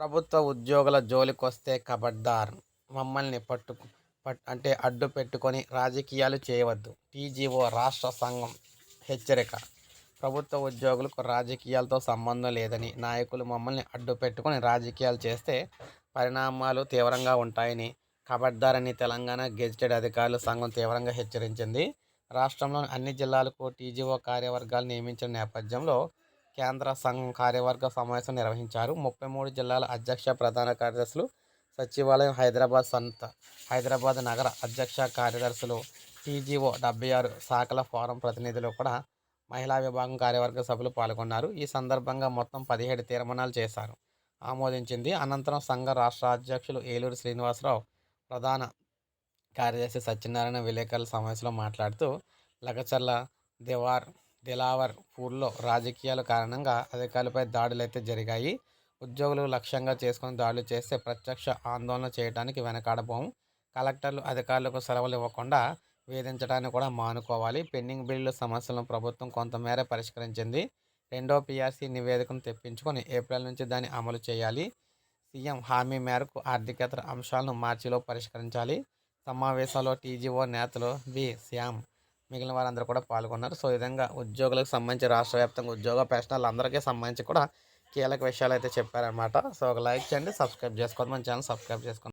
ప్రభుత్వ ఉద్యోగుల జోలికొస్తే ఖబర్దార్. మమ్మల్ని అంటే అడ్డు పెట్టుకొని రాజకీయాలు చేయవద్దు. టీజీఓ రాష్ట్ర సంఘం హెచ్చరిక. ప్రభుత్వ ఉద్యోగులకు రాజకీయాలతో సంబంధం లేదని, నాయకులు మమ్మల్ని అడ్డు పెట్టుకొని రాజకీయాలు చేస్తే పరిణామాలు తీవ్రంగా ఉంటాయని ఖబర్దార్ అని తెలంగాణ గెజిటెడ్ అధికారుల సంఘం తీవ్రంగా హెచ్చరించింది. రాష్ట్రంలోని అన్ని జిల్లాలకు టీజీఓ కార్యవర్గాలు నియమించిన నేపథ్యంలో కేంద్ర సంఘం కార్యవర్గ సమావేశం నిర్వహించారు. 33 జిల్లాల అధ్యక్ష, ప్రధాన కార్యదర్శులు, సచివాలయం, హైదరాబాద్ నగర అధ్యక్ష కార్యదర్శులు, టీజీఓ 76 శాఖల ఫోరం ప్రతినిధులు కూడా మహిళా విభాగం కార్యవర్గ సభ్యులు పాల్గొన్నారు. ఈ సందర్భంగా మొత్తం 17 తీర్మానాలు చేశారు, ఆమోదించింది. అనంతరం సంఘ రాష్ట్ర అధ్యక్షులు ఏలూరు శ్రీనివాసరావు, ప్రధాన కార్యదర్శి సత్యనారాయణ విలేకరుల సమావేశంలో మాట్లాడుతూ, లగచర్ల, దిలావర్ పూర్లో రాజకీయాల కారణంగా అధికారులపై దాడులైతే జరిగాయి. ఉద్యోగులు లక్ష్యంగా చేసుకుని దాడులు చేస్తే ప్రత్యక్ష ఆందోళన చేయడానికి వెనకాడబోము. కలెక్టర్లు అధికారులకు సెలవులు ఇవ్వకుండా వేధించడాన్ని కూడా మానుకోవాలి. పెండింగ్ బిల్లుల సమస్యలను ప్రభుత్వం కొంతమేర పరిష్కరించింది. రెండో పీఆర్సీ నివేదికను తెప్పించుకొని ఏప్రిల్ నుంచి దాన్ని అమలు చేయాలి. సీఎం హామీ మేరకు ఆర్థికేతర అంశాలను మార్చిలో పరిష్కరించాలి. సమావేశంలో టీజీఓ నేతలు శ్యామ్, మిగిలిన వారందరూ కూడా పాల్గొన్నారు. సో ఈ విధంగా ఉద్యోగులకు సంబంధించి రాష్ట్ర వ్యాప్తంగా ఉద్యోగ పెన్షనర్లు అందరికీ సంబంధించి కూడా కీలక విషయాలు అయితే చెప్పారనమాట. సో ఒక లైక్ చేయండి, సబ్స్క్రైబ్ చేసుకోండి, మన ఛానల్ సబ్స్క్రైబ్ చేసుకోండి.